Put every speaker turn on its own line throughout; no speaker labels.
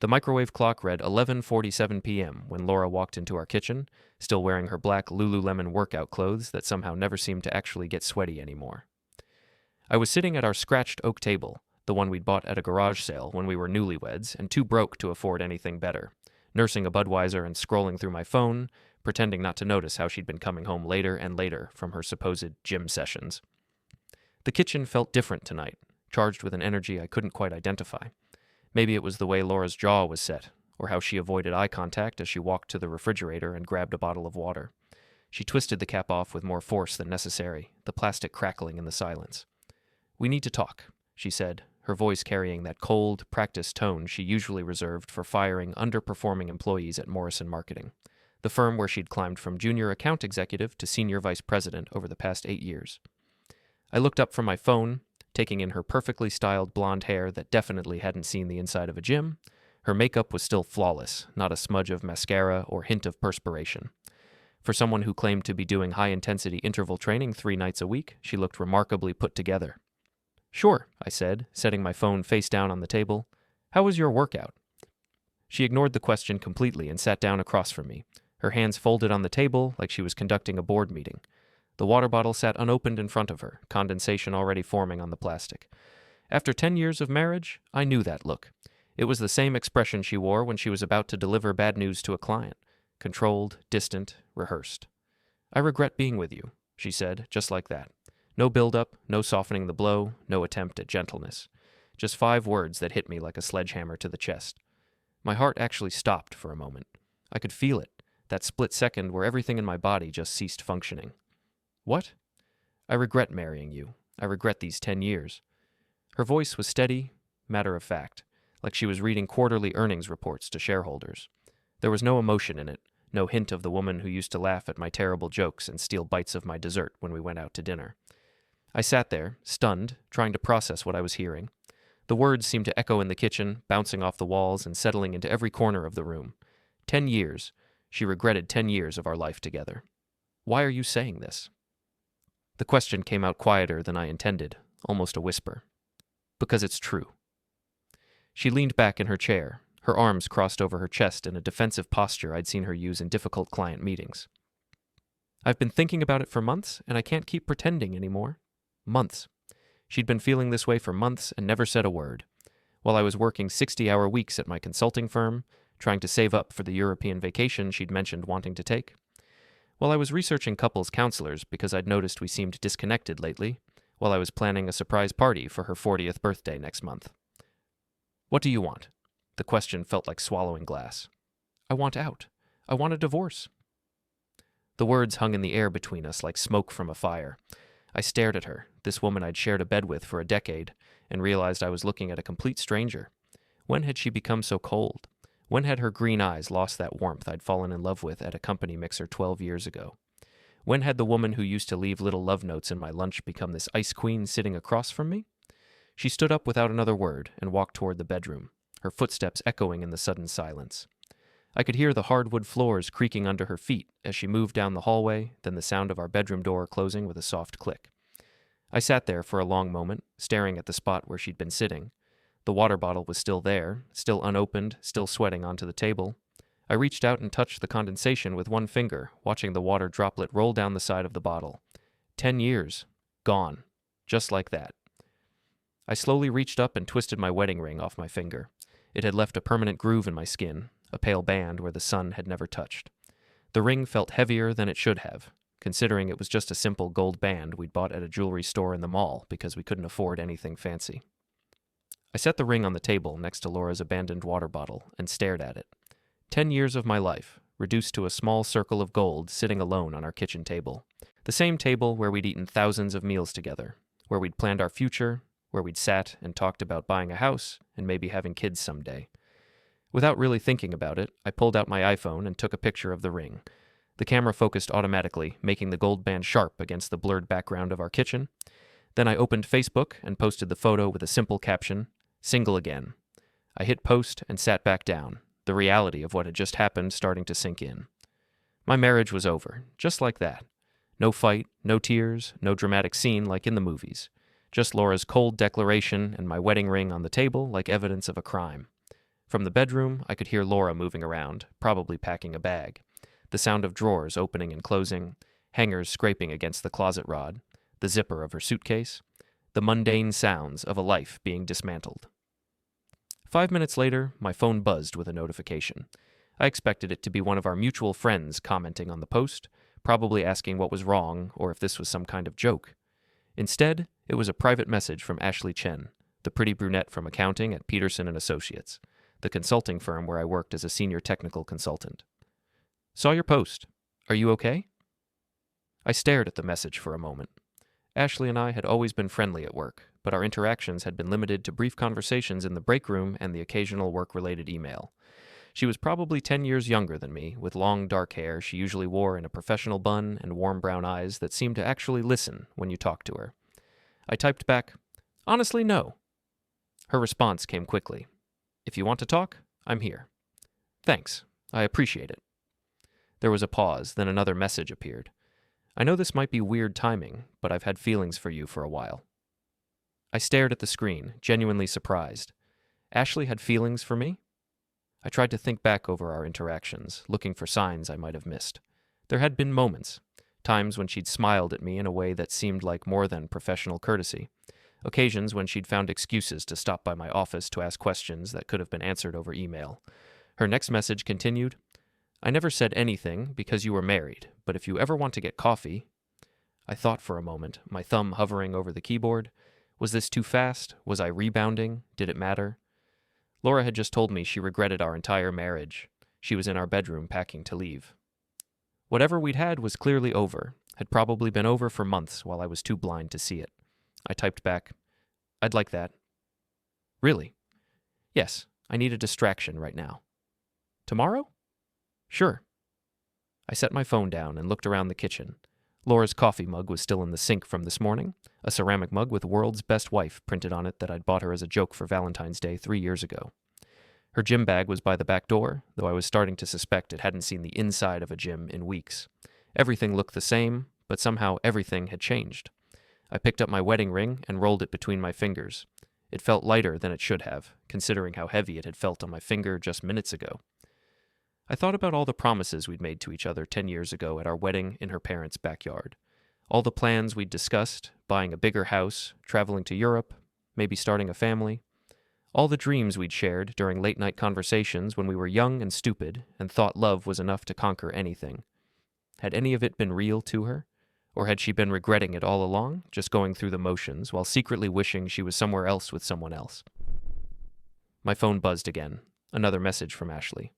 The microwave clock read 11:47 p.m. when Laura walked into our kitchen, still wearing her black Lululemon workout clothes that somehow never seemed to actually get sweaty anymore. I was sitting at our scratched oak table, the one we'd bought at a garage sale when we were newlyweds and too broke to afford anything better, nursing a Budweiser and scrolling through my phone, pretending not to notice how she'd been coming home later and later from her supposed gym sessions. The kitchen felt different tonight, charged with an energy I couldn't quite identify. Maybe it was the way Laura's jaw was set, or how she avoided eye contact as she walked to the refrigerator and grabbed a bottle of water. She twisted the cap off with more force than necessary, the plastic crackling in the silence. "We need to talk," she said, her voice carrying that cold, practiced tone she usually reserved for firing underperforming employees at Morrison Marketing, the firm where she'd climbed from junior account executive to senior vice president over the past 8 years. I looked up from my phone, taking in her perfectly styled blonde hair that definitely hadn't seen the inside of a gym. Her makeup was still flawless, not a smudge of mascara or hint of perspiration. For someone who claimed to be doing high-intensity interval training 3 nights a week, she looked remarkably put together. "Sure," I said, setting my phone face down on the table. "How was your workout?" She ignored the question completely and sat down across from me, her hands folded on the table like she was conducting a board meeting. The water bottle sat unopened in front of her, condensation already forming on the plastic. After 10 years of marriage, I knew that look. It was the same expression she wore when she was about to deliver bad news to a client. Controlled, distant, rehearsed. "I regret being with you," she said, just like that. No build-up, no softening the blow, no attempt at gentleness. Just 5 words that hit me like a sledgehammer to the chest. My heart actually stopped for a moment. I could feel it, that split second where everything in my body just ceased functioning. "What?" "I regret marrying you. I regret these 10 years. Her voice was steady, matter-of-fact, like she was reading quarterly earnings reports to shareholders. There was no emotion in it, no hint of the woman who used to laugh at my terrible jokes and steal bites of my dessert when we went out to dinner. I sat there, stunned, trying to process what I was hearing. The words seemed to echo in the kitchen, bouncing off the walls and settling into every corner of the room. 10 years. She regretted 10 years of our life together. "Why are you saying this?" The question came out quieter than I intended, almost a whisper. "Because it's true." She leaned back in her chair, her arms crossed over her chest in a defensive posture I'd seen her use in difficult client meetings. "I've been thinking about it for months, and I can't keep pretending anymore." Months. She'd been feeling this way for months and never said a word. While I was working 60-hour weeks at my consulting firm, trying to save up for the European vacation she'd mentioned wanting to take. While I was researching couples counselors because I'd noticed we seemed disconnected lately, while I was planning a surprise party for her 40th birthday next month. "What do you want?" The question felt like swallowing glass. "I want out. I want a divorce." The words hung in the air between us like smoke from a fire. I stared at her, this woman I'd shared a bed with for a decade, and realized I was looking at a complete stranger. When had she become so cold? When had her green eyes lost that warmth I'd fallen in love with at a company mixer 12 years ago? When had the woman who used to leave little love notes in my lunch become this ice queen sitting across from me? She stood up without another word and walked toward the bedroom, her footsteps echoing in the sudden silence. I could hear the hardwood floors creaking under her feet as she moved down the hallway, then the sound of our bedroom door closing with a soft click. I sat there for a long moment, staring at the spot where she'd been sitting. The water bottle was still there, still unopened, still sweating onto the table. I reached out and touched the condensation with one finger, watching the water droplet roll down the side of the bottle. 10 years. Gone. Just like that. I slowly reached up and twisted my wedding ring off my finger. It had left a permanent groove in my skin, a pale band where the sun had never touched. The ring felt heavier than it should have, considering it was just a simple gold band we'd bought at a jewelry store in the mall because we couldn't afford anything fancy. I set the ring on the table next to Laura's abandoned water bottle and stared at it. 10 years of my life, reduced to a small circle of gold sitting alone on our kitchen table. The same table where we'd eaten thousands of meals together, where we'd planned our future, where we'd sat and talked about buying a house and maybe having kids someday. Without really thinking about it, I pulled out my iPhone and took a picture of the ring. The camera focused automatically, making the gold band sharp against the blurred background of our kitchen. Then I opened Facebook and posted the photo with a simple caption, "Single again." I hit post and sat back down, the reality of what had just happened starting to sink in. My marriage was over, just like that. No fight, no tears, no dramatic scene like in the movies. Just Laura's cold declaration and my wedding ring on the table like evidence of a crime. From the bedroom, I could hear Laura moving around, probably packing a bag. The sound of drawers opening and closing, hangers scraping against the closet rod, the zipper of her suitcase, the mundane sounds of a life being dismantled. 5 minutes later, my phone buzzed with a notification. I expected it to be one of our mutual friends commenting on the post, probably asking what was wrong or if this was some kind of joke. Instead, it was a private message from Ashley Chen, the pretty brunette from accounting at Peterson & Associates, the consulting firm where I worked as a senior technical consultant. "Saw your post. Are you okay?" I stared at the message for a moment. Ashley and I had always been friendly at work, but our interactions had been limited to brief conversations in the break room and the occasional work-related email. She was probably 10 years younger than me, with long dark hair she usually wore in a professional bun and warm brown eyes that seemed to actually listen when you talked to her. I typed back, "Honestly, no." Her response came quickly. "If you want to talk, I'm here." "Thanks. I appreciate it." There was a pause, then another message appeared. "I know this might be weird timing, but I've had feelings for you for a while." I stared at the screen, genuinely surprised. Ashley had feelings for me? I tried to think back over our interactions, looking for signs I might have missed. There had been moments, times when she'd smiled at me in a way that seemed like more than professional courtesy, occasions when she'd found excuses to stop by my office to ask questions that could have been answered over email. Her next message continued, "I never said anything because you were married, but if you ever want to get coffee..." I thought for a moment, my thumb hovering over the keyboard. Was this too fast? Was I rebounding? Did it matter? Laura had just told me she regretted our entire marriage. She was in our bedroom packing to leave. Whatever we'd had was clearly over, had probably been over for months while I was too blind to see it. I typed back, "I'd like that." "Really?" "Yes, I need a distraction right now." "Tomorrow?" "Sure." I set my phone down and looked around the kitchen. Laura's coffee mug was still in the sink from this morning, a ceramic mug with "World's Best Wife" printed on it that I'd bought her as a joke for Valentine's Day 3 years ago. Her gym bag was by the back door, though I was starting to suspect it hadn't seen the inside of a gym in weeks. Everything looked the same, but somehow everything had changed. I picked up my wedding ring and rolled it between my fingers. It felt lighter than it should have, considering how heavy it had felt on my finger just minutes ago. I thought about all the promises we'd made to each other 10 years ago at our wedding in her parents' backyard. All the plans we'd discussed, buying a bigger house, traveling to Europe, maybe starting a family. All the dreams we'd shared during late-night conversations when we were young and stupid and thought love was enough to conquer anything. Had any of it been real to her? Or had she been regretting it all along, just going through the motions while secretly wishing she was somewhere else with someone else? My phone buzzed again. Another message from Ashley.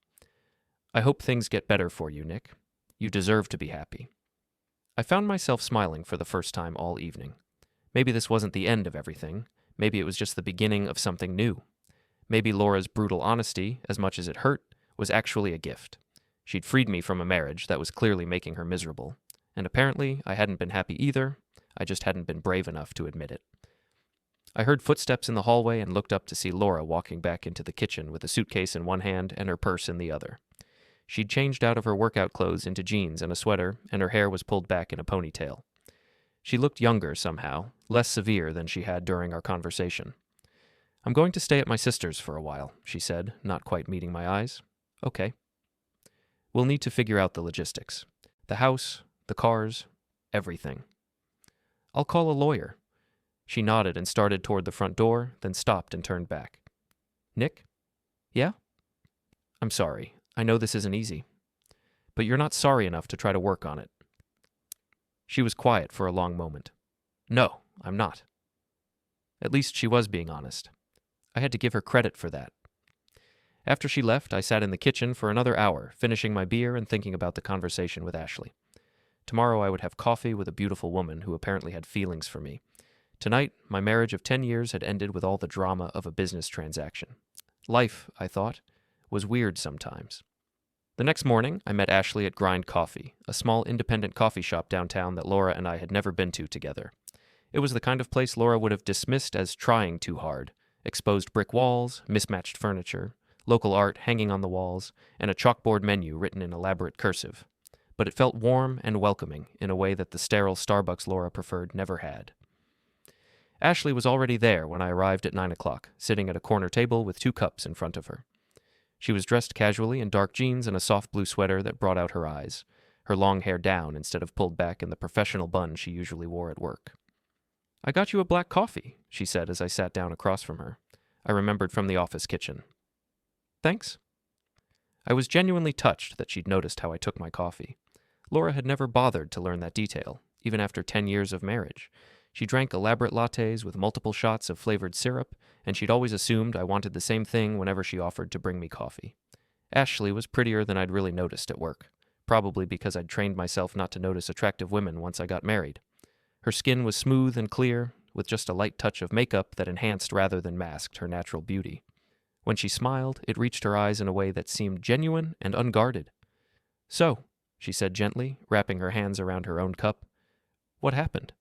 "I hope things get better for you, Nick. You deserve to be happy." I found myself smiling for the first time all evening. Maybe this wasn't the end of everything. Maybe it was just the beginning of something new. Maybe Laura's brutal honesty, as much as it hurt, was actually a gift. She'd freed me from a marriage that was clearly making her miserable. And apparently, I hadn't been happy either. I just hadn't been brave enough to admit it. I heard footsteps in the hallway and looked up to see Laura walking back into the kitchen with a suitcase in one hand and her purse in the other. She'd changed out of her workout clothes into jeans and a sweater, and her hair was pulled back in a ponytail. She looked younger somehow, less severe than she had during our conversation. "I'm going to stay at my sister's for a while," she said, not quite meeting my eyes. "Okay." "We'll need to figure out the logistics. The house, the cars, everything." "I'll call a lawyer." She nodded and started toward the front door, then stopped and turned back. "Nick?" "Yeah?" "I'm sorry. I know this isn't easy. But you're not sorry enough to try to work on it." She was quiet for a long moment. "No, I'm not." At least she was being honest. I had to give her credit for that. After she left, I sat in the kitchen for another hour, finishing my beer and thinking about the conversation with Ashley. Tomorrow I would have coffee with a beautiful woman who apparently had feelings for me. Tonight, my marriage of 10 years had ended with all the drama of a business transaction. Life, I thought, was weird sometimes. The next morning, I met Ashley at Grind Coffee, a small independent coffee shop downtown that Laura and I had never been to together. It was the kind of place Laura would have dismissed as trying too hard. Exposed brick walls, mismatched furniture, local art hanging on the walls, and a chalkboard menu written in elaborate cursive. But it felt warm and welcoming in a way that the sterile Starbucks Laura preferred never had. Ashley was already there when I arrived at 9 o'clock, sitting at a corner table with 2 cups in front of her. She was dressed casually in dark jeans and a soft blue sweater that brought out her eyes, her long hair down instead of pulled back in the professional bun she usually wore at work. "I got you a black coffee," she said as I sat down across from her. I remembered from the office kitchen. "Thanks." I was genuinely touched that she'd noticed how I took my coffee. Laura had never bothered to learn that detail, even after 10 years of marriage. She drank elaborate lattes with multiple shots of flavored syrup, and she'd always assumed I wanted the same thing whenever she offered to bring me coffee. Ashley was prettier than I'd really noticed at work, probably because I'd trained myself not to notice attractive women once I got married. Her skin was smooth and clear, with just a light touch of makeup that enhanced rather than masked her natural beauty. When she smiled, it reached her eyes in a way that seemed genuine and unguarded. "So," she said gently, wrapping her hands around her own cup, "what happened?"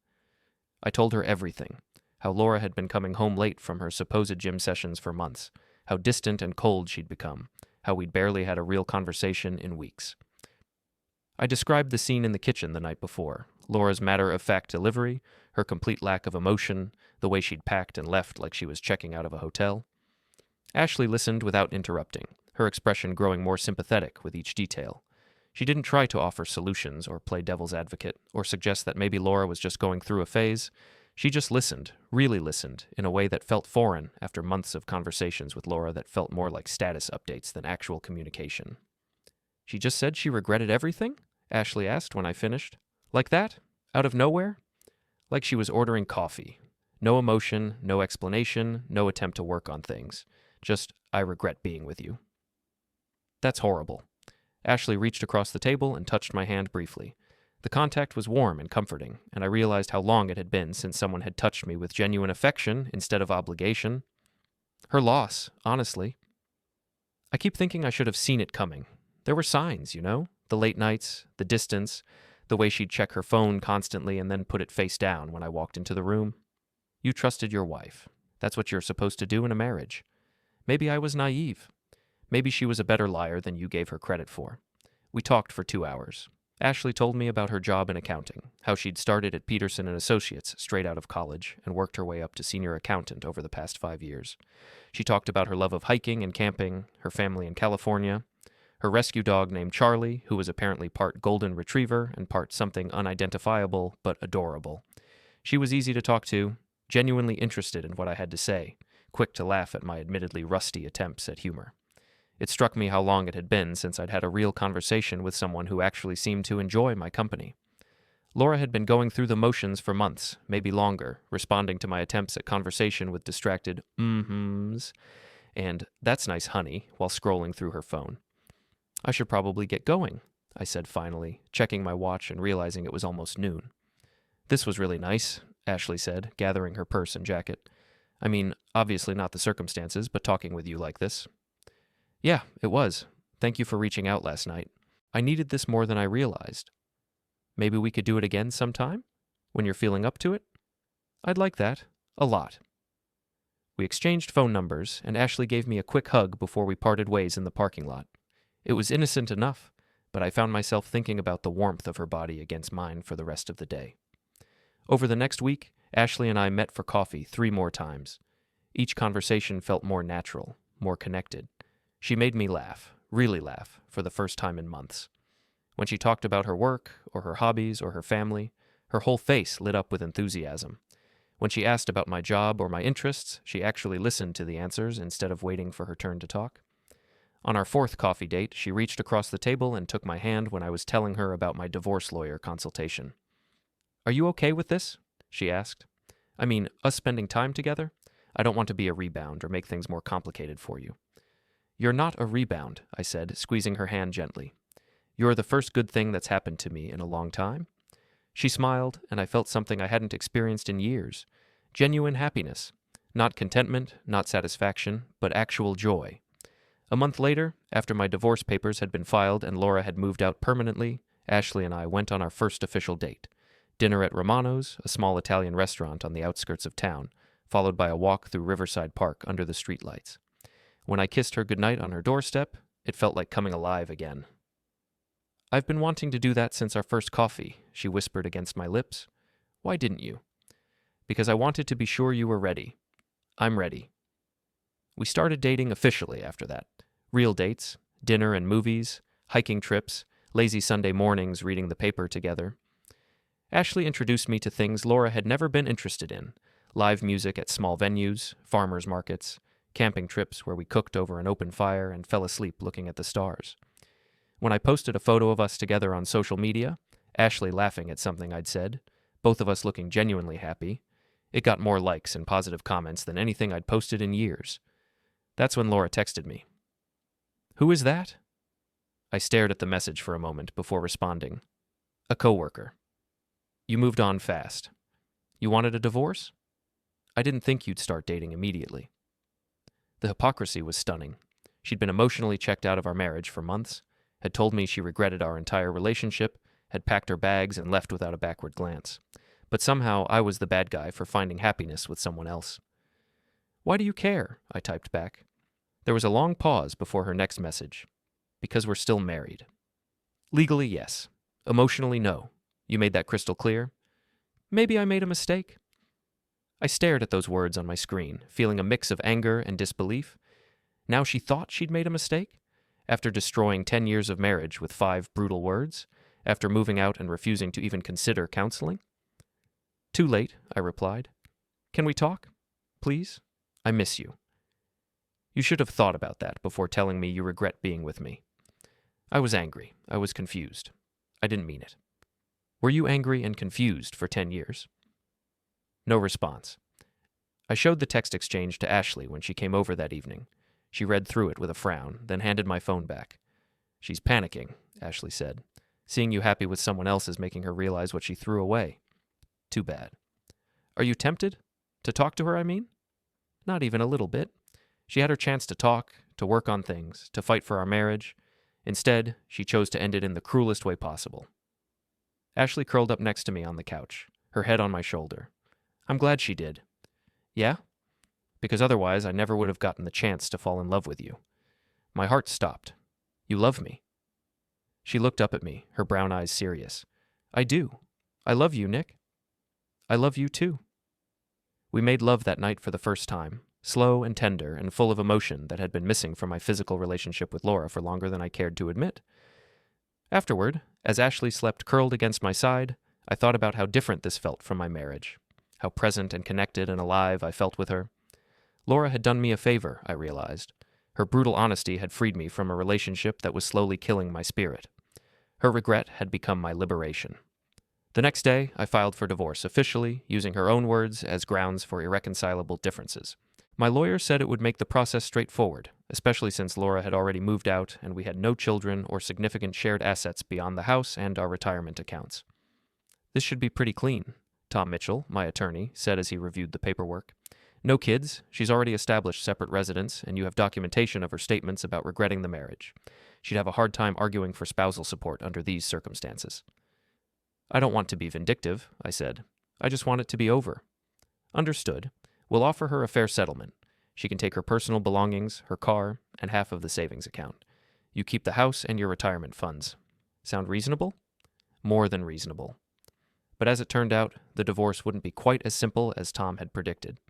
I told her everything. How Laura had been coming home late from her supposed gym sessions for months. How distant and cold she'd become. How we'd barely had a real conversation in weeks. I described the scene in the kitchen the night before. Laura's matter-of-fact delivery, her complete lack of emotion, the way she'd packed and left like she was checking out of a hotel. Ashley listened without interrupting, her expression growing more sympathetic with each detail. She didn't try to offer solutions or play devil's advocate or suggest that maybe Laura was just going through a phase. She just listened, really listened, in a way that felt foreign after months of conversations with Laura that felt more like status updates than actual communication. "She just said she regretted everything?" Ashley asked when I finished. "Like that? Out of nowhere?" Like she was ordering coffee. No emotion, no explanation, no attempt to work on things. Just, "I regret being with you." That's horrible. Ashley reached across the table and touched my hand briefly. The contact was warm and comforting, and I realized how long it had been since someone had touched me with genuine affection instead of obligation. Her loss, honestly. I keep thinking I should have seen it coming. There were signs, you know? The late nights, the distance, the way she'd check her phone constantly and then put it face down when I walked into the room. You trusted your wife. That's what you're supposed to do in a marriage. Maybe I was naive. Maybe she was a better liar than you gave her credit for. We talked for 2 hours. Ashley told me about her job in accounting, how she'd started at Peterson & Associates straight out of college and worked her way up to senior accountant over the past 5 years. She talked about her love of hiking and camping, her family in California, her rescue dog named Charlie, who was apparently part golden retriever and part something unidentifiable but adorable. She was easy to talk to, genuinely interested in what I had to say, quick to laugh at my admittedly rusty attempts at humor. It struck me how long it had been since I'd had a real conversation with someone who actually seemed to enjoy my company. Laura had been going through the motions for months, maybe longer, responding to my attempts at conversation with distracted mm-hms and "that's nice, honey," while scrolling through her phone. "I should probably get going," I said finally, checking my watch and realizing it was almost noon. "This was really nice," Ashley said, gathering her purse and jacket. "I mean, obviously not the circumstances, but talking with you like this." "Yeah, it was. Thank you for reaching out last night. I needed this more than I realized. Maybe we could do it again sometime? When you're feeling up to it?" "I'd like that. A lot." We exchanged phone numbers, and Ashley gave me a quick hug before we parted ways in the parking lot. It was innocent enough, but I found myself thinking about the warmth of her body against mine for the rest of the day. Over the next week, Ashley and I met for coffee 3 more times. Each conversation felt more natural, more connected. She made me laugh, really laugh, for the first time in months. When she talked about her work, or her hobbies, or her family, her whole face lit up with enthusiasm. When she asked about my job or my interests, she actually listened to the answers instead of waiting for her turn to talk. On our 4th coffee date, she reached across the table and took my hand when I was telling her about my divorce lawyer consultation. "Are you okay with this?" she asked. "I mean, us spending time together? I don't want to be a rebound or make things more complicated for you." "You're not a rebound," I said, squeezing her hand gently. "You're the first good thing that's happened to me in a long time." She smiled, and I felt something I hadn't experienced in years. Genuine happiness. Not contentment, not satisfaction, but actual joy. A month later, after my divorce papers had been filed and Laura had moved out permanently, Ashley and I went on our first official date. Dinner at Romano's, a small Italian restaurant on the outskirts of town, followed by a walk through Riverside Park under the streetlights. When I kissed her goodnight on her doorstep, it felt like coming alive again. "I've been wanting to do that since our first coffee," she whispered against my lips. "Why didn't you?" "Because I wanted to be sure you were ready. I'm ready." We started dating officially after that. Real dates, dinner and movies, hiking trips, lazy Sunday mornings reading the paper together. Ashley introduced me to things Laura had never been interested in: live music at small venues, farmers markets, camping trips where we cooked over an open fire and fell asleep looking at the stars. When I posted a photo of us together on social media, Ashley laughing at something I'd said, both of us looking genuinely happy, it got more likes and positive comments than anything I'd posted in years. That's when Laura texted me. "Who is that?" I stared at the message for a moment before responding. "A coworker. You moved on fast. You wanted a divorce? I didn't think you'd start dating immediately." The hypocrisy was stunning. She'd been emotionally checked out of our marriage for months, had told me she regretted our entire relationship, had packed her bags and left without a backward glance. But somehow I was the bad guy for finding happiness with someone else. "Why do you care?" I typed back. There was a long pause before her next message. "Because we're still married." "Legally, yes. Emotionally, no. You made that crystal clear." "Maybe I made a mistake." I stared at those words on my screen, feeling a mix of anger and disbelief. Now she thought she'd made a mistake? After destroying 10 years of marriage with 5 brutal words? After moving out and refusing to even consider counseling? "Too late," I replied. "Can we talk? Please? I miss you." "You should have thought about that before telling me you regret being with me." I was angry. I was confused. I didn't mean it. "Were you angry and confused for 10 years? No response. I showed the text exchange to Ashley when she came over that evening. She read through it with a frown, then handed my phone back. "She's panicking," Ashley said. "Seeing you happy with someone else is making her realize what she threw away. Too bad." "Are you tempted? To talk to her, I mean?" "Not even a little bit. She had her chance to talk, to work on things, to fight for our marriage. Instead, she chose to end it in the cruelest way possible." Ashley curled up next to me on the couch, her head on my shoulder. "I'm glad she did." "Yeah?" "Because otherwise I never would have gotten the chance to fall in love with you." My heart stopped. "You love me?" She looked up at me, her brown eyes serious. "I do. I love you, Nick." "I love you too." We made love that night for the first time, slow and tender and full of emotion that had been missing from my physical relationship with Laura for longer than I cared to admit. Afterward, as Ashley slept curled against my side, I thought about how different this felt from my marriage, how present and connected and alive I felt with her. Laura had done me a favor, I realized. Her brutal honesty had freed me from a relationship that was slowly killing my spirit. Her regret had become my liberation. The next day, I filed for divorce officially, using her own words as grounds for irreconcilable differences. My lawyer said it would make the process straightforward, especially since Laura had already moved out and we had no children or significant shared assets beyond the house and our retirement accounts. "This should be pretty clean," Tom Mitchell, my attorney, said as he reviewed the paperwork. "No kids, she's already established separate residence, and you have documentation of her statements about regretting the marriage. She'd have a hard time arguing for spousal support under these circumstances." "I don't want to be vindictive," I said. "I just want it to be over." "Understood. We'll offer her a fair settlement. She can take her personal belongings, her car, and half of the savings account. You keep the house and your retirement funds. Sound reasonable?" More than reasonable. But as it turned out, the divorce wouldn't be quite as simple as Tom had predicted.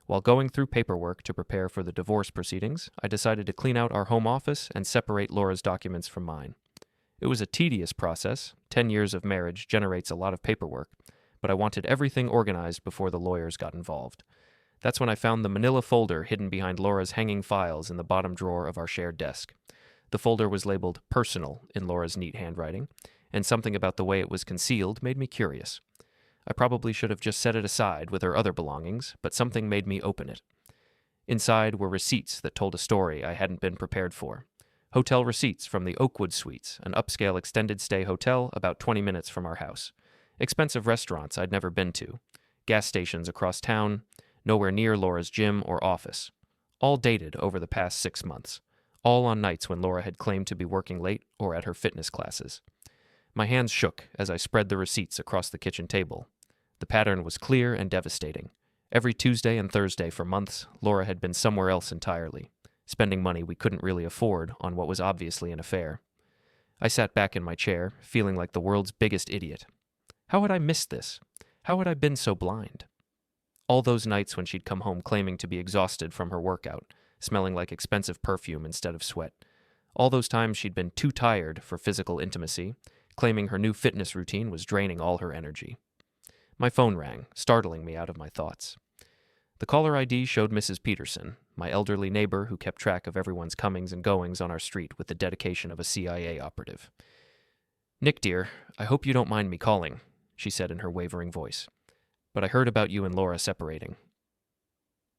While going through paperwork to prepare for the divorce proceedings, I decided to clean out our home office and separate Laura's documents from mine. It was a tedious process. 10 years of marriage generates a lot of paperwork, but I wanted everything organized before the lawyers got involved. That's when I found the manila folder hidden behind Laura's hanging files in the bottom drawer of our shared desk. The folder was labeled "Personal" in Laura's neat handwriting, and something about the way it was concealed made me curious. I probably should have just set it aside with her other belongings, but something made me open it. Inside were receipts that told a story I hadn't been prepared for. Hotel receipts from the Oakwood Suites, an upscale extended stay hotel about 20 minutes from our house. Expensive restaurants I'd never been to. Gas stations across town, nowhere near Laura's gym or office. All dated over the past 6 months. All on nights when Laura had claimed to be working late or at her fitness classes. My hands shook as I spread the receipts across the kitchen table. The pattern was clear and devastating. Every Tuesday and Thursday for months, Laura had been somewhere else entirely, spending money we couldn't really afford on what was obviously an affair. I sat back in my chair, feeling like the world's biggest idiot. How had I missed this? How had I been so blind? All those nights when she'd come home claiming to be exhausted from her workout, smelling like expensive perfume instead of sweat. All those times she'd been too tired for physical intimacy, claiming her new fitness routine was draining all her energy. My phone rang, startling me out of my thoughts. The caller ID showed Mrs. Peterson, my elderly neighbor who kept track of everyone's comings and goings on our street with the dedication of a CIA operative. "Nick, dear, I hope you don't mind me calling," she said in her wavering voice. "But I heard about you and Laura separating."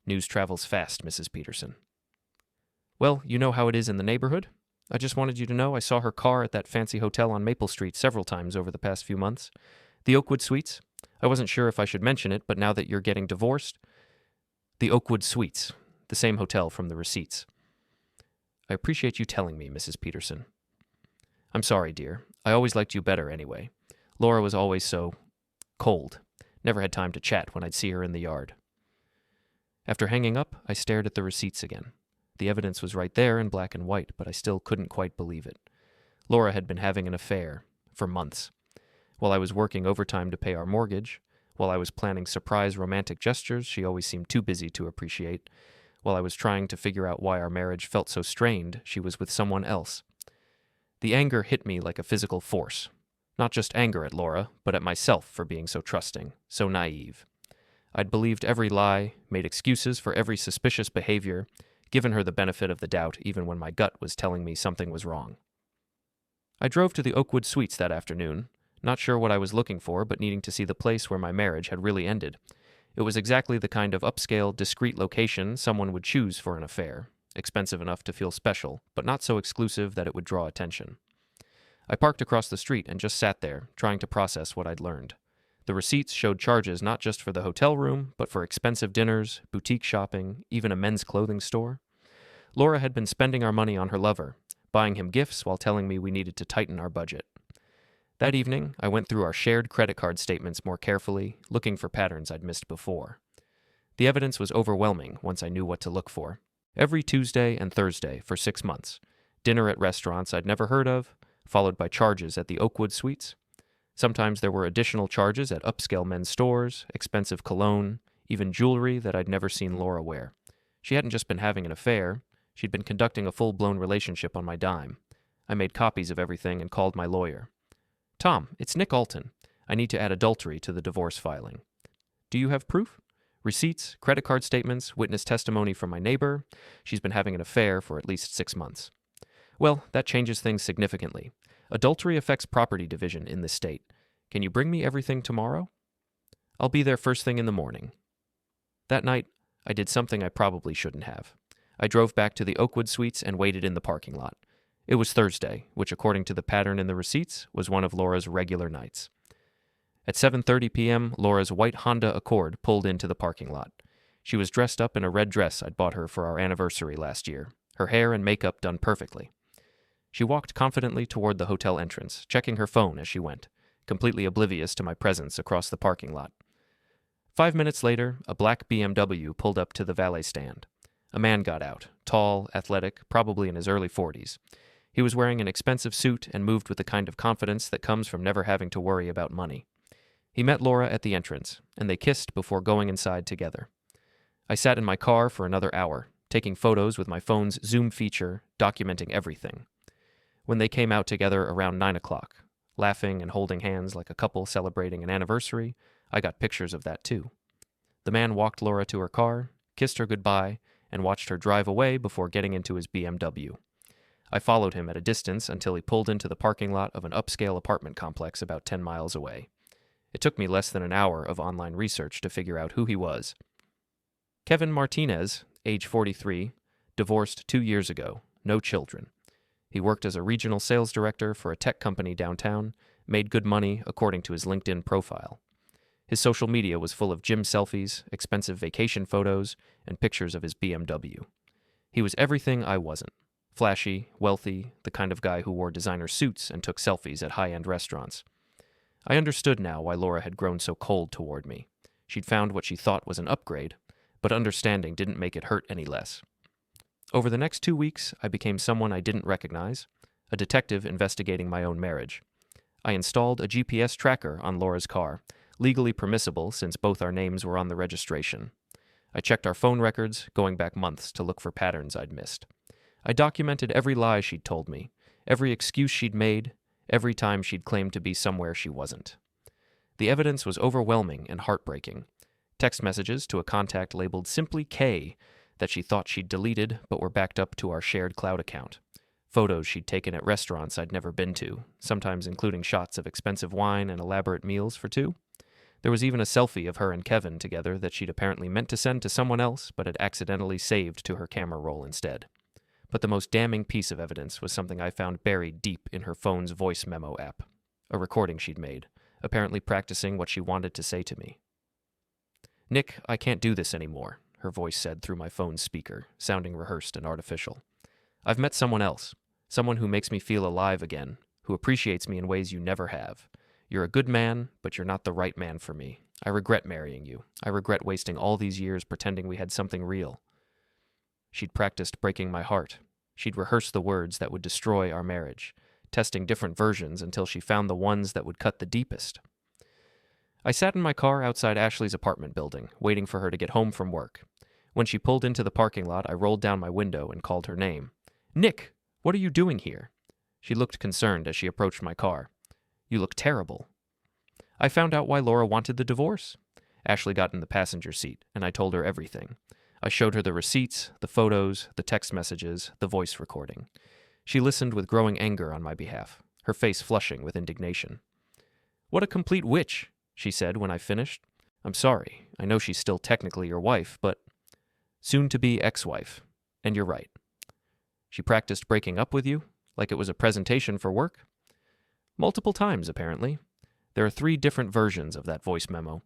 "News travels fast, Mrs. Peterson." "Well, you know how it is in the neighborhood. I just wanted you to know I saw her car at that fancy hotel on Maple Street several times over the past few months. The Oakwood Suites. I wasn't sure if I should mention it, but now that you're getting divorced..." "The Oakwood Suites, the same hotel from the receipts." "I appreciate you telling me, Mrs. Peterson." "I'm sorry, dear. I always liked you better anyway. Laura was always so cold. Never had time to chat when I'd see her in the yard." After hanging up, I stared at the receipts again. The evidence was right there in black and white, but I still couldn't quite believe it. Laura had been having an affair for months. While I was working overtime to pay our mortgage, while I was planning surprise romantic gestures she always seemed too busy to appreciate, while I was trying to figure out why our marriage felt so strained, she was with someone else. The anger hit me like a physical force. Not just anger at Laura, but at myself for being so trusting, so naive. I'd believed every lie, made excuses for every suspicious behavior, given her the benefit of the doubt even when my gut was telling me something was wrong. I drove to the Oakwood Suites that afternoon, not sure what I was looking for, but needing to see the place where my marriage had really ended. It was exactly the kind of upscale, discreet location someone would choose for an affair, expensive enough to feel special, but not so exclusive that it would draw attention. I parked across the street and just sat there, trying to process what I'd learned. The receipts showed charges not just for the hotel room, but for expensive dinners, boutique shopping, even a men's clothing store. Laura had been spending our money on her lover, buying him gifts while telling me we needed to tighten our budget. That evening, I went through our shared credit card statements more carefully, looking for patterns I'd missed before. The evidence was overwhelming once I knew what to look for. Every Tuesday and Thursday for 6 months. Dinner at restaurants I'd never heard of, followed by charges at the Oakwood Suites. Sometimes there were additional charges at upscale men's stores, expensive cologne, even jewelry that I'd never seen Laura wear. She hadn't just been having an affair, she'd been conducting a full-blown relationship on my dime. I made copies of everything and called my lawyer. "Tom, it's Nick Alton. I need to add adultery to the divorce filing." "Do you have proof?" "Receipts, credit card statements, witness testimony from my neighbor. She's been having an affair for at least 6 months." "Well, that changes things significantly. Adultery affects property division in this state. Can you bring me everything tomorrow?" "I'll be there first thing in the morning." That night, I did something I probably shouldn't have. I drove back to the Oakwood Suites and waited in the parking lot. It was Thursday, which according to the pattern in the receipts, was one of Laura's regular nights. At 7:30 p.m., Laura's white Honda Accord pulled into the parking lot. She was dressed up in a red dress I'd bought her for our anniversary last year, her hair and makeup done perfectly. She walked confidently toward the hotel entrance, checking her phone as she went, completely oblivious to my presence across the parking lot. 5 minutes later, a black BMW pulled up to the valet stand. A man got out, tall, athletic, probably in his early 40s. He was wearing an expensive suit and moved with the kind of confidence that comes from never having to worry about money. He met Laura at the entrance, and they kissed before going inside together. I sat in my car for another hour, taking photos with my phone's zoom feature, documenting everything. When they came out together around 9 o'clock, laughing and holding hands like a couple celebrating an anniversary, I got pictures of that too. The man walked Laura to her car, kissed her goodbye, and watched her drive away before getting into his BMW. I followed him at a distance until he pulled into the parking lot of an upscale apartment complex about 10 miles away. It took me less than an hour of online research to figure out who he was. Kevin Martinez, age 43, divorced 2 years ago, no children. He worked as a regional sales director for a tech company downtown, made good money according to his LinkedIn profile. His social media was full of gym selfies, expensive vacation photos, and pictures of his BMW. He was everything I wasn't. Flashy, wealthy, the kind of guy who wore designer suits and took selfies at high-end restaurants. I understood now why Laura had grown so cold toward me. She'd found what she thought was an upgrade, but understanding didn't make it hurt any less. Over the next 2 weeks, I became someone I didn't recognize, a detective investigating my own marriage. I installed a GPS tracker on Laura's car, legally permissible since both our names were on the registration. I checked our phone records, going back months to look for patterns I'd missed. I documented every lie she'd told me, every excuse she'd made, every time she'd claimed to be somewhere she wasn't. The evidence was overwhelming and heartbreaking. Text messages to a contact labeled simply K that she thought she'd deleted but were backed up to our shared cloud account. Photos she'd taken at restaurants I'd never been to, sometimes including shots of expensive wine and elaborate meals for two. There was even a selfie of her and Kevin together that she'd apparently meant to send to someone else but had accidentally saved to her camera roll instead. But the most damning piece of evidence was something I found buried deep in her phone's voice memo app, a recording she'd made, apparently practicing what she wanted to say to me. "Nick, I can't do this anymore," her voice said through my phone's speaker, sounding rehearsed and artificial. "I've met someone else, someone who makes me feel alive again, who appreciates me in ways you never have. You're a good man, but you're not the right man for me. I regret marrying you. I regret wasting all these years pretending we had something real." She'd practiced breaking my heart. She'd rehearsed the words that would destroy our marriage, testing different versions until she found the ones that would cut the deepest. I sat in my car outside Ashley's apartment building, waiting for her to get home from work. When she pulled into the parking lot, I rolled down my window and called her name. "Nick, what are you doing here?" She looked concerned as she approached my car. "You look terrible." I found out why Laura wanted the divorce. Ashley got in the passenger seat, and I told her everything. I showed her the receipts, the photos, the text messages, the voice recording. She listened with growing anger on my behalf, her face flushing with indignation. "What a complete witch," she said when I finished. "I'm sorry. I know she's still technically your wife, but soon-to-be ex-wife. And you're right. She practiced breaking up with you, like it was a presentation for work?" "Multiple times, apparently. There are 3 different versions of that voice memo."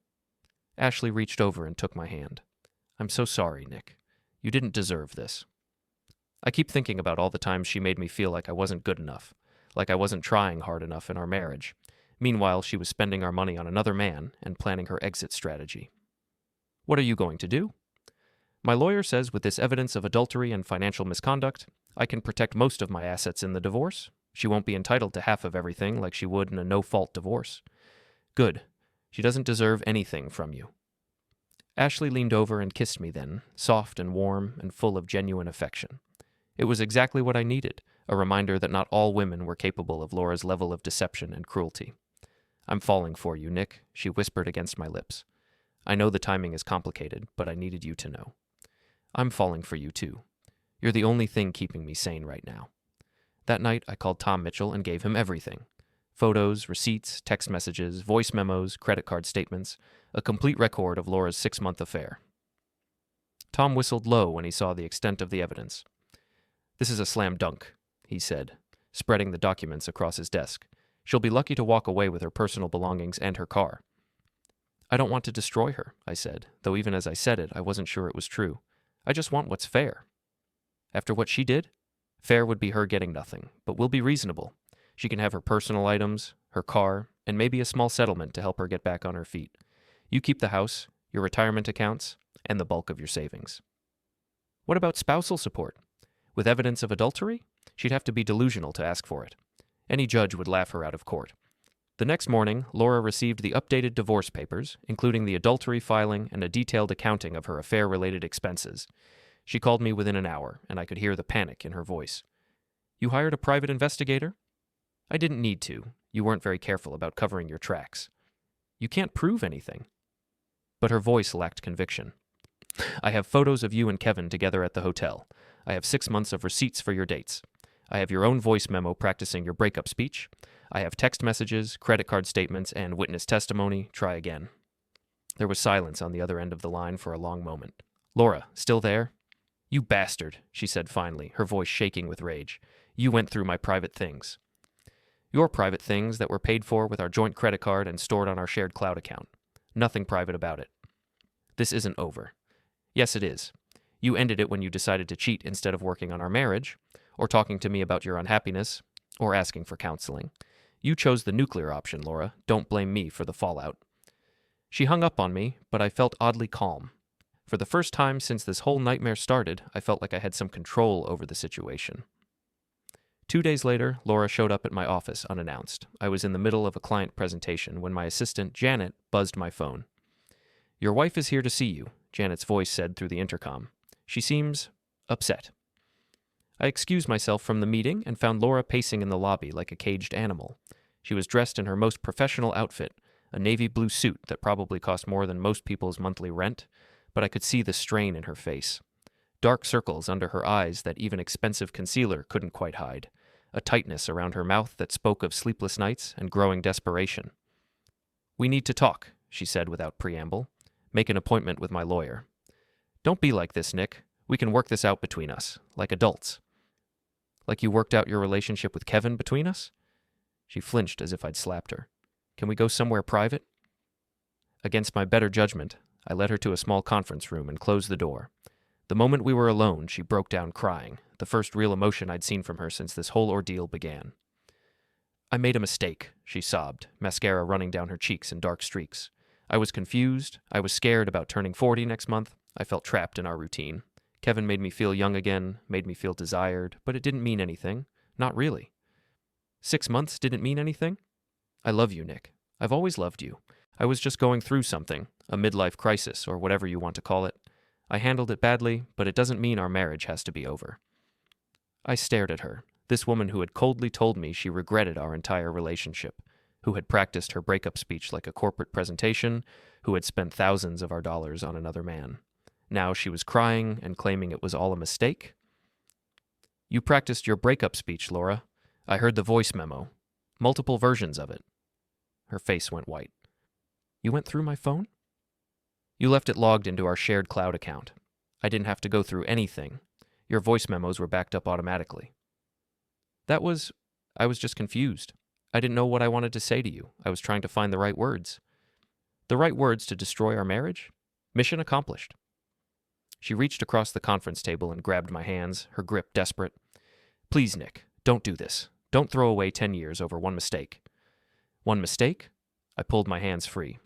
Ashley reached over and took my hand. "I'm so sorry, Nick. You didn't deserve this." I keep thinking about all the times she made me feel like I wasn't good enough, like I wasn't trying hard enough in our marriage. Meanwhile, she was spending our money on another man and planning her exit strategy. "What are you going to do?" "My lawyer says with this evidence of adultery and financial misconduct, I can protect most of my assets in the divorce. She won't be entitled to half of everything like she would in a no-fault divorce." "Good. She doesn't deserve anything from you." Ashley leaned over and kissed me then, soft and warm and full of genuine affection. It was exactly what I needed, a reminder that not all women were capable of Laura's level of deception and cruelty. "I'm falling for you, Nick," she whispered against my lips. "I know the timing is complicated, but I needed you to know. I'm falling for you, too. You're the only thing keeping me sane right now." That night, I called Tom Mitchell and gave him everything. Photos, receipts, text messages, voice memos, credit card statements, a complete record of Laura's 6-month affair. Tom whistled low when he saw the extent of the evidence. "This is a slam dunk," he said, spreading the documents across his desk. "She'll be lucky to walk away with her personal belongings and her car." "I don't want to destroy her," I said, though even as I said it, I wasn't sure it was true. "I just want what's fair." "After what she did? Fair would be her getting nothing, but we'll be reasonable. She can have her personal items, her car, and maybe a small settlement to help her get back on her feet. You keep the house, your retirement accounts, and the bulk of your savings." "What about spousal support? With evidence of adultery? She'd have to be delusional to ask for it. Any judge would laugh her out of court." The next morning, Laura received the updated divorce papers, including the adultery filing and a detailed accounting of her affair-related expenses. She called me within an hour, and I could hear the panic in her voice. "You hired a private investigator?" "I didn't need to. You weren't very careful about covering your tracks." "You can't prove anything." But her voice lacked conviction. "I have photos of you and Kevin together at the hotel. I have 6 months of receipts for your dates. I have your own voice memo practicing your breakup speech. I have text messages, credit card statements, and witness testimony. Try again." There was silence on the other end of the line for a long moment. "Laura, still there?" "You bastard," she said finally, her voice shaking with rage. "You went through my private things." "Your private things that were paid for with our joint credit card and stored on our shared cloud account. Nothing private about it." "This isn't over." "Yes, it is. You ended it when you decided to cheat instead of working on our marriage, or talking to me about your unhappiness, or asking for counseling. You chose the nuclear option, Laura. Don't blame me for the fallout." She hung up on me, but I felt oddly calm. For the first time since this whole nightmare started, I felt like I had some control over the situation. 2 days later, Laura showed up at my office unannounced. I was in the middle of a client presentation when my assistant, Janet, buzzed my phone. "Your wife is here to see you. Janet's voice said through the intercom. "She seems upset." I excused myself from the meeting and found Laura pacing in the lobby like a caged animal. She was dressed in her most professional outfit, a navy blue suit that probably cost more than most people's monthly rent, but I could see the strain in her face. Dark circles under her eyes that even expensive concealer couldn't quite hide, a tightness around her mouth that spoke of sleepless nights and growing desperation. "We need to talk," she said without preamble. "Make an appointment with my lawyer." "Don't be like this, Nick. We can work this out between us, like adults." "Like you worked out your relationship with Kevin between us?" She flinched as if I'd slapped her. "Can we go somewhere private?" Against my better judgment, I led her to a small conference room and closed the door. The moment we were alone, she broke down crying, the first real emotion I'd seen from her since this whole ordeal began. "I made a mistake," she sobbed, mascara running down her cheeks in dark streaks. "I was confused. I was scared about turning 40 next month. I felt trapped in our routine. Kevin made me feel young again, made me feel desired, but it didn't mean anything. Not really. 6 months didn't mean anything? I love you, Nick. I've always loved you. I was just going through something, a midlife crisis, or whatever you want to call it. I handled it badly, but it doesn't mean our marriage has to be over." I stared at her, this woman who had coldly told me she regretted our entire relationship, who had practiced her breakup speech like a corporate presentation, who had spent thousands of our dollars on another man. Now she was crying and claiming it was all a mistake. "You practiced your breakup speech, Laura. I heard the voice memo. Multiple versions of it." Her face went white. "You went through my phone?" "You left it logged into our shared cloud account. I didn't have to go through anything. Your voice memos were backed up automatically." I was just confused. I didn't know what I wanted to say to you. I was trying to find the right words. The right words to destroy our marriage? Mission accomplished." She reached across the conference table and grabbed my hands, her grip desperate. "Please, Nick, don't do this. Don't throw away 10 years over one mistake." "One mistake?" I pulled my hands free.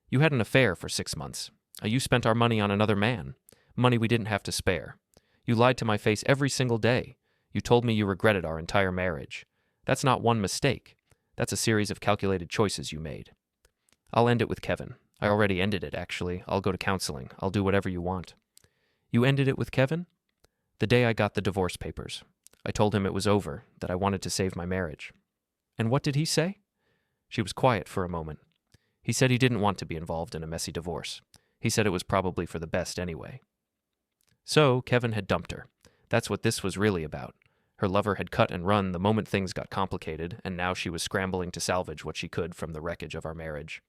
"You had an affair for 6 months. You spent our money on another man. Money we didn't have to spare. You lied to my face every single day. You told me you regretted our entire marriage. That's not one mistake. That's a series of calculated choices you made. I'll end it with Kevin. I already ended it, actually. I'll go to counseling. I'll do whatever you want." "You ended it with Kevin?" "The day I got the divorce papers. I told him it was over, that I wanted to save my marriage." "And what did he say?" She was quiet for a moment. "He said he didn't want to be involved in a messy divorce. He said it was probably for the best anyway." So Kevin had dumped her. That's what this was really about. Her lover had cut and run the moment things got complicated, and now she was scrambling to salvage what she could from the wreckage of our marriage.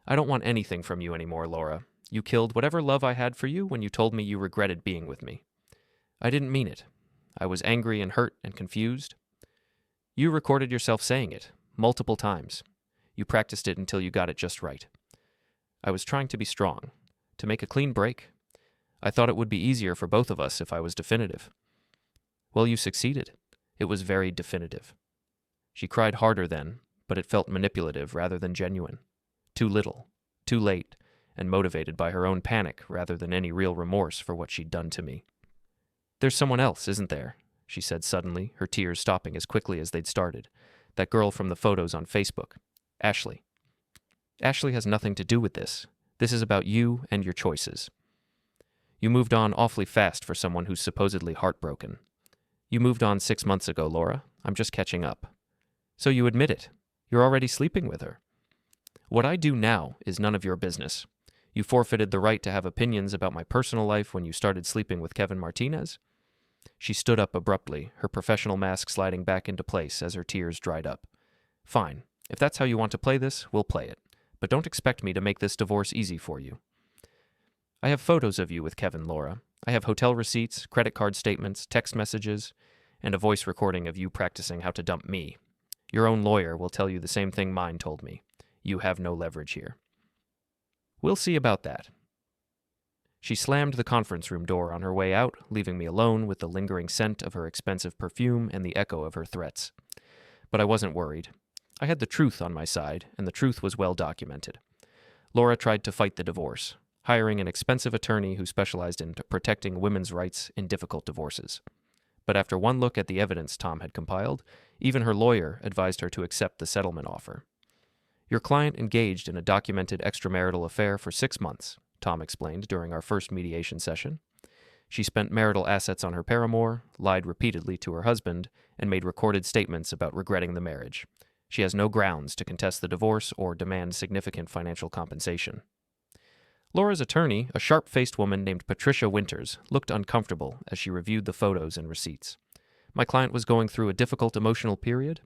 "I don't want anything from you anymore, Laura. You killed whatever love I had for you when you told me you regretted being with me." "I didn't mean it. I was angry and hurt and confused." "You recorded yourself saying it, multiple times. You practiced it until you got it just right." I was trying to be strong, to make a clean break. I thought it would be easier for both of us if I was definitive. "Well, you succeeded. It was very definitive." She cried harder then, but it felt manipulative rather than genuine. Too little, too late, and motivated by her own panic rather than any real remorse for what she'd done to me. "There's someone else, isn't there?" she said suddenly, her tears stopping as quickly as they'd started. "That girl from the photos on Facebook. Ashley." "Ashley has nothing to do with this. This is about you and your choices. You moved on awfully fast for someone who's supposedly heartbroken. You moved on 6 months ago, Laura. I'm just catching up." "So you admit it. You're already sleeping with her." "What I do now is none of your business. You forfeited the right to have opinions about my personal life when you started sleeping with Kevin Martinez." She stood up abruptly, her professional mask sliding back into place as her tears dried up. "Fine. If that's how you want to play this, we'll play it. But don't expect me to make this divorce easy for you. I have photos of you with Kevin, Laura. I have hotel receipts, credit card statements, text messages, and a voice recording of you practicing how to dump me. Your own lawyer will tell you the same thing mine told me. You have no leverage here." "We'll see about that." She slammed the conference room door on her way out, leaving me alone with the lingering scent of her expensive perfume and the echo of her threats. But I wasn't worried. I had the truth on my side, and the truth was well documented. Laura tried to fight the divorce, hiring an expensive attorney who specialized in protecting women's rights in difficult divorces. But after one look at the evidence Tom had compiled, even her lawyer advised her to accept the settlement offer. Your client engaged in a documented extramarital affair for 6 months. Tom explained during our first mediation session. She spent marital assets on her paramour, lied repeatedly to her husband, and made recorded statements about regretting the marriage. She has no grounds to contest the divorce or demand significant financial compensation. Laura's attorney, a sharp-faced woman named Patricia Winters, looked uncomfortable as she reviewed the photos and receipts. My client was going through a difficult emotional period.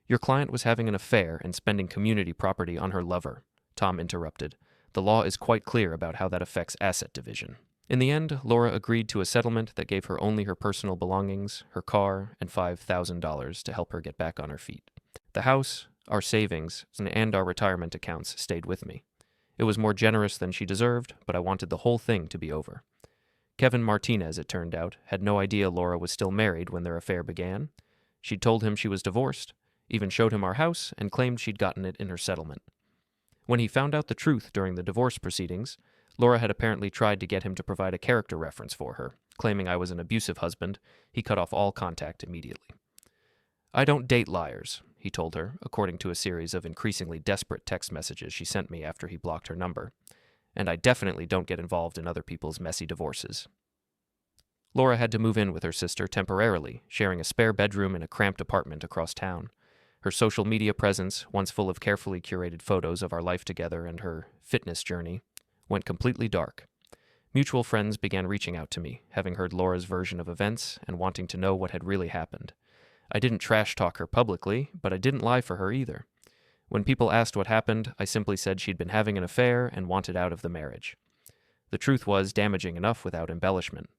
Your client was having an affair and spending community property on her lover, Tom interrupted. The law is quite clear about how that affects asset division. In the end, Laura agreed to a settlement that gave her only her personal belongings, her car, and $5,000 to help her get back on her feet. The house, our savings, and our retirement accounts stayed with me. It was more generous than she deserved, but I wanted the whole thing to be over. Kevin Martinez, it turned out, had no idea Laura was still married when their affair began. She'd told him she was divorced, even showed him our house, and claimed she'd gotten it in her settlement. When he found out the truth during the divorce proceedings, Laura had apparently tried to get him to provide a character reference for her, claiming I was an abusive husband. He cut off all contact immediately. I don't date liars, he told her, according to a series of increasingly desperate text messages she sent me after he blocked her number. And I definitely don't get involved in other people's messy divorces. Laura had to move in with her sister temporarily, sharing a spare bedroom in a cramped apartment across town. Her social media presence, once full of carefully curated photos of our life together and her fitness journey, went completely dark. Mutual friends began reaching out to me, having heard Laura's version of events and wanting to know what had really happened. I didn't trash talk her publicly, but I didn't lie for her either. When people asked what happened, I simply said she'd been having an affair and wanted out of the marriage. The truth was damaging enough without embellishment.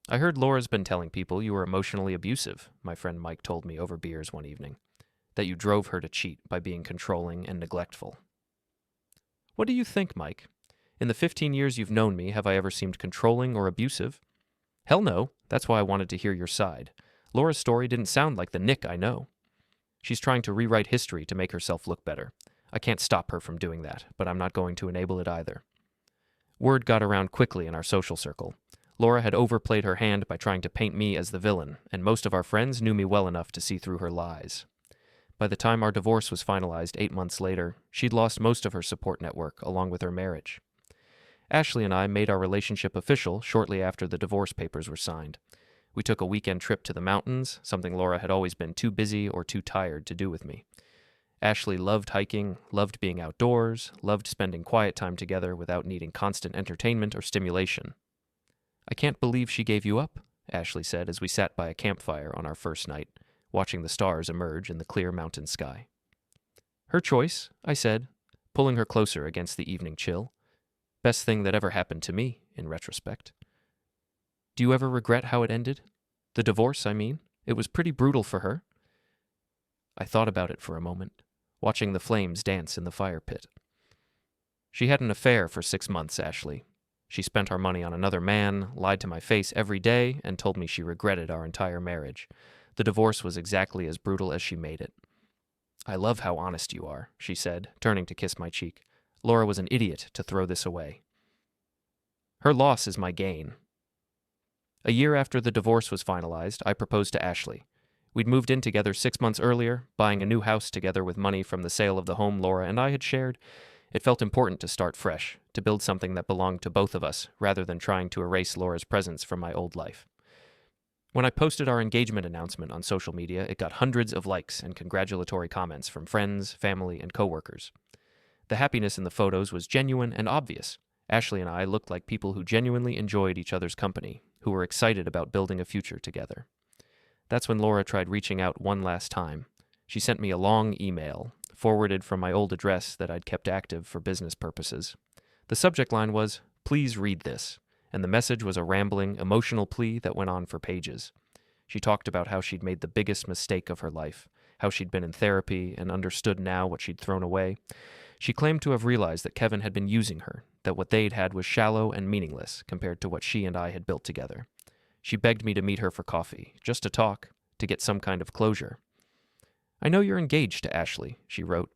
I heard Laura's been telling people you were emotionally abusive, my friend Mike told me over beers one evening. That you drove her to cheat by being controlling and neglectful. What do you think, Mike? In the 15 years you've known me, have I ever seemed controlling or abusive? Hell no. That's why I wanted to hear your side. Laura's story didn't sound like the Nick I know. She's trying to rewrite history to make herself look better. I can't stop her from doing that, but I'm not going to enable it either. Word got around quickly in our social circle. Laura had overplayed her hand by trying to paint me as the villain, and most of our friends knew me well enough to see through her lies. By the time our divorce was finalized 8 months later, she'd lost most of her support network along with her marriage. Ashley and I made our relationship official shortly after the divorce papers were signed. We took a weekend trip to the mountains, something Laura had always been too busy or too tired to do with me. Ashley loved hiking, loved being outdoors, loved spending quiet time together without needing constant entertainment or stimulation. I can't believe she gave you up, Ashley said as we sat by a campfire on our first night, watching the stars emerge in the clear mountain sky. Her choice, I said, pulling her closer against the evening chill. Best thing that ever happened to me, in retrospect. Do you ever regret how it ended? The divorce, I mean. It was pretty brutal for her. I thought about it for a moment, watching the flames dance in the fire pit. She had an affair for 6 months, Ashley. She spent our money on another man, lied to my face every day, and told me she regretted our entire marriage. The divorce was exactly as brutal as she made it. I love how honest you are, she said, turning to kiss my cheek. Laura was an idiot to throw this away. Her loss is my gain. A year after the divorce was finalized, I proposed to Ashley. We'd moved in together 6 months earlier, buying a new house together with money from the sale of the home Laura and I had shared. It felt important to start fresh, to build something that belonged to both of us, rather than trying to erase Laura's presence from my old life. When I posted our engagement announcement on social media, it got hundreds of likes and congratulatory comments from friends, family, and coworkers. The happiness in the photos was genuine and obvious. Ashley and I looked like people who genuinely enjoyed each other's company, who were excited about building a future together. That's when Laura tried reaching out one last time. She sent me a long email, forwarded from my old address that I'd kept active for business purposes. The subject line was, "Please read this," and the message was a rambling, emotional plea that went on for pages. She talked about how she'd made the biggest mistake of her life, how she'd been in therapy and understood now what she'd thrown away. She claimed to have realized that Kevin had been using her, that what they'd had was shallow and meaningless compared to what she and I had built together. She begged me to meet her for coffee, just to talk, to get some kind of closure. "I know you're engaged to Ashley," she wrote,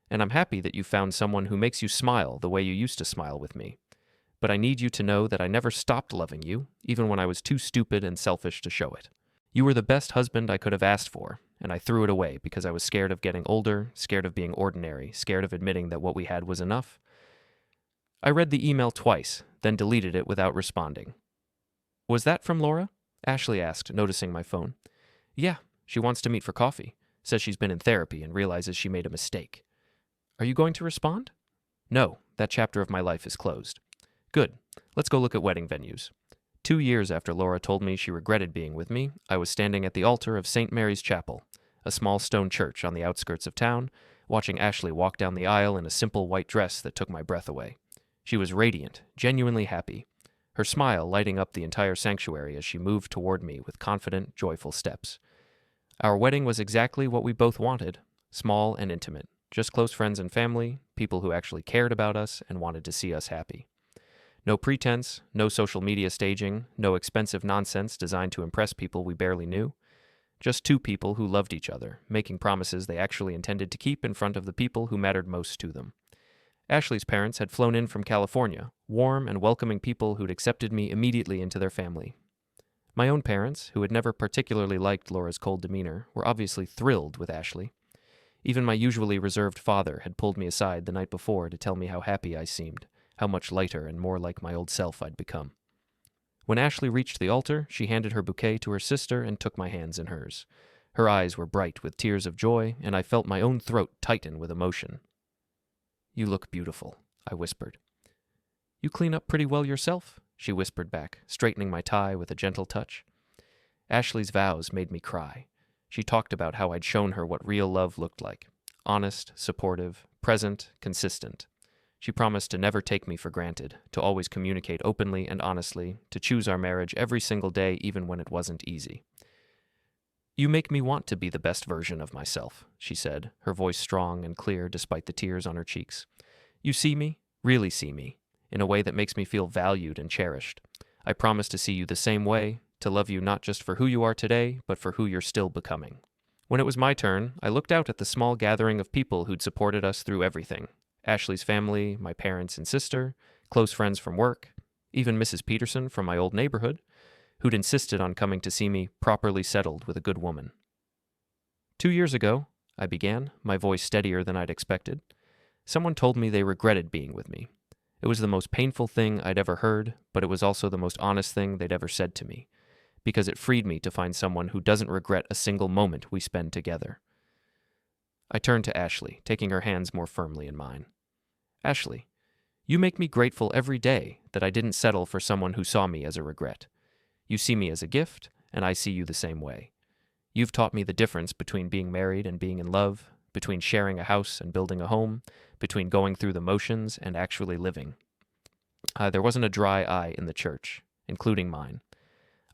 "and I'm happy that you found someone who makes you smile the way you used to smile with me. But I need you to know that I never stopped loving you, even when I was too stupid and selfish to show it. You were the best husband I could have asked for, and I threw it away because I was scared of getting older, scared of being ordinary, scared of admitting that what we had was enough. I read the email twice, then deleted it without responding. Was that from Laura? Ashley asked, noticing my phone. Yeah, she wants to meet for coffee. Says she's been in therapy and realizes she made a mistake. Are you going to respond? No, that chapter of my life is closed. Good. Let's go look at wedding venues. 2 years after Laura told me she regretted being with me, I was standing at the altar of St. Mary's Chapel, a small stone church on the outskirts of town, watching Ashley walk down the aisle in a simple white dress that took my breath away. She was radiant, genuinely happy, her smile lighting up the entire sanctuary as she moved toward me with confident, joyful steps. Our wedding was exactly what we both wanted, small and intimate, just close friends and family, people who actually cared about us and wanted to see us happy. No pretense, no social media staging, no expensive nonsense designed to impress people we barely knew. Just two people who loved each other, making promises they actually intended to keep in front of the people who mattered most to them. Ashley's parents had flown in from California, warm and welcoming people who'd accepted me immediately into their family. My own parents, who had never particularly liked Laura's cold demeanor, were obviously thrilled with Ashley. Even my usually reserved father had pulled me aside the night before to tell me how happy I seemed, how much lighter and more like my old self I'd become. When Ashley reached the altar, she handed her bouquet to her sister and took my hands in hers. Her eyes were bright with tears of joy, and I felt my own throat tighten with emotion. You look beautiful, I whispered. You clean up pretty well yourself, she whispered back, straightening my tie with a gentle touch. Ashley's vows made me cry. She talked about how I'd shown her what real love looked like. Honest, supportive, present, consistent. She promised to never take me for granted, to always communicate openly and honestly, to choose our marriage every single day even when it wasn't easy. You make me want to be the best version of myself, she said, her voice strong and clear despite the tears on her cheeks. You see me, really see me, in a way that makes me feel valued and cherished. I promise to see you the same way, to love you not just for who you are today, but for who you're still becoming. When it was my turn, I looked out at the small gathering of people who'd supported us through everything. Ashley's family, my parents and sister, close friends from work, even Mrs. Peterson from my old neighborhood, who'd insisted on coming to see me properly settled with a good woman. 2 years ago, I began, my voice steadier than I'd expected, someone told me they regretted being with me. It was the most painful thing I'd ever heard, but it was also the most honest thing they'd ever said to me, because it freed me to find someone who doesn't regret a single moment we spend together. I turned to Ashley, taking her hands more firmly in mine. Ashley, you make me grateful every day that I didn't settle for someone who saw me as a regret. You see me as a gift, and I see you the same way. You've taught me the difference between being married and being in love, between sharing a house and building a home, between going through the motions and actually living. There wasn't a dry eye in the church, including mine.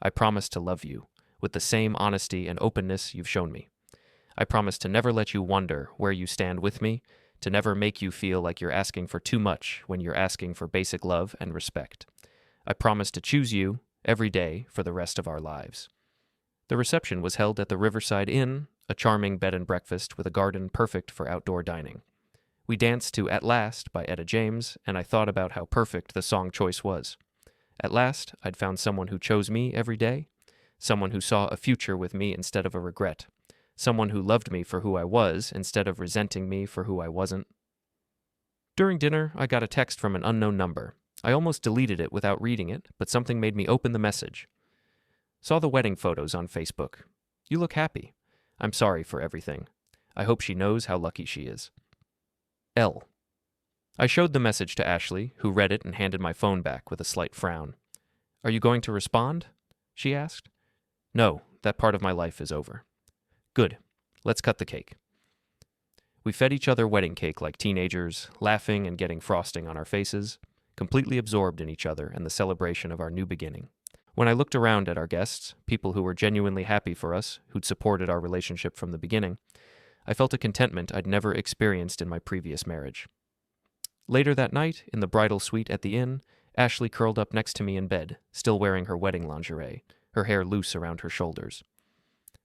I promise to love you, with the same honesty and openness you've shown me. I promise to never let you wonder where you stand with me, to never make you feel like you're asking for too much when you're asking for basic love and respect. I promise to choose you every day for the rest of our lives. The reception was held at the Riverside Inn, a charming bed and breakfast with a garden perfect for outdoor dining. We danced to At Last by Etta James, and I thought about how perfect the song choice was. At last, I'd found someone who chose me every day, someone who saw a future with me instead of a regret, someone who loved me for who I was instead of resenting me for who I wasn't. During dinner, I got a text from an unknown number. I almost deleted it without reading it, but something made me open the message. Saw the wedding photos on Facebook. You look happy. I'm sorry for everything. I hope she knows how lucky she is. L. I showed the message to Ashley, who read it and handed my phone back with a slight frown. Are you going to respond? She asked. No, that part of my life is over. Good. Let's cut the cake. We fed each other wedding cake like teenagers, laughing and getting frosting on our faces, completely absorbed in each other and the celebration of our new beginning. When I looked around at our guests, people who were genuinely happy for us, who'd supported our relationship from the beginning, I felt a contentment I'd never experienced in my previous marriage. Later that night, in the bridal suite at the inn, Ashley curled up next to me in bed, still wearing her wedding lingerie, her hair loose around her shoulders.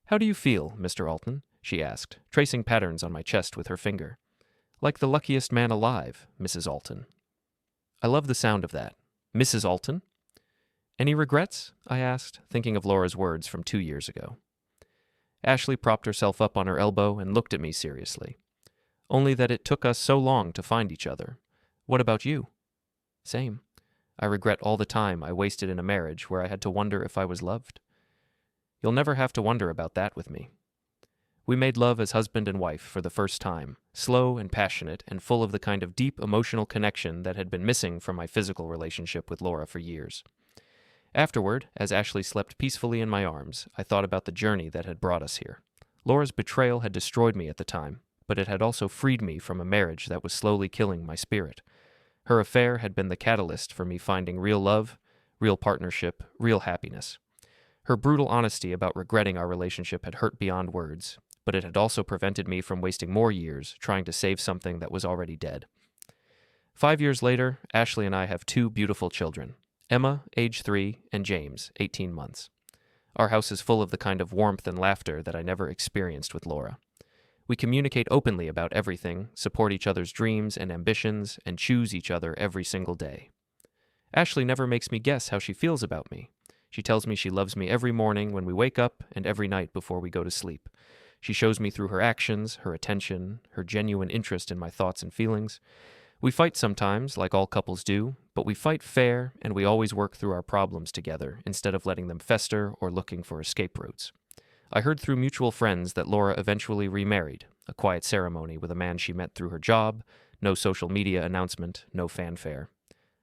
How do you feel, Mr. Alton? She asked, tracing patterns on my chest with her finger. Like the luckiest man alive, Mrs. Alton. I love the sound of that. Mrs. Alton? Any regrets? I asked, thinking of Laura's words from 2 years ago. Ashley propped herself up on her elbow and looked at me seriously. Only that it took us so long to find each other. What about you? Same. I regret all the time I wasted in a marriage where I had to wonder if I was loved. You'll never have to wonder about that with me. We made love as husband and wife for the first time, slow and passionate and full of the kind of deep emotional connection that had been missing from my physical relationship with Laura for years. Afterward, as Ashley slept peacefully in my arms, I thought about the journey that had brought us here. Laura's betrayal had destroyed me at the time, but it had also freed me from a marriage that was slowly killing my spirit. Her affair had been the catalyst for me finding real love, real partnership, real happiness. Her brutal honesty about regretting our relationship had hurt beyond words, but it had also prevented me from wasting more years trying to save something that was already dead. 5 years later, Ashley and I have 2 beautiful children, Emma, age 3, and James, 18 months. Our house is full of the kind of warmth and laughter that I never experienced with Laura. We communicate openly about everything, support each other's dreams and ambitions, and choose each other every single day. Ashley never makes me guess how she feels about me. She tells me she loves me every morning when we wake up and every night before we go to sleep. She shows me through her actions, her attention, her genuine interest in my thoughts and feelings. We fight sometimes, like all couples do, but we fight fair and we always work through our problems together instead of letting them fester or looking for escape routes. I heard through mutual friends that Laura eventually remarried, a quiet ceremony with a man she met through her job, no social media announcement, no fanfare.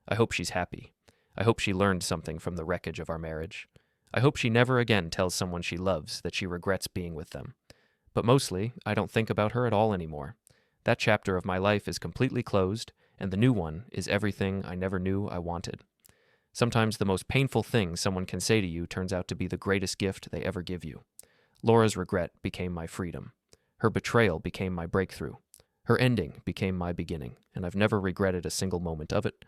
I hope she's happy. I hope she learned something from the wreckage of our marriage. I hope she never again tells someone she loves that she regrets being with them. But mostly, I don't think about her at all anymore. That chapter of my life is completely closed, and the new one is everything I never knew I wanted. Sometimes the most painful thing someone can say to you turns out to be the greatest gift they ever give you. Laura's regret became my freedom. Her betrayal became my breakthrough. Her ending became my beginning, and I've never regretted a single moment of it.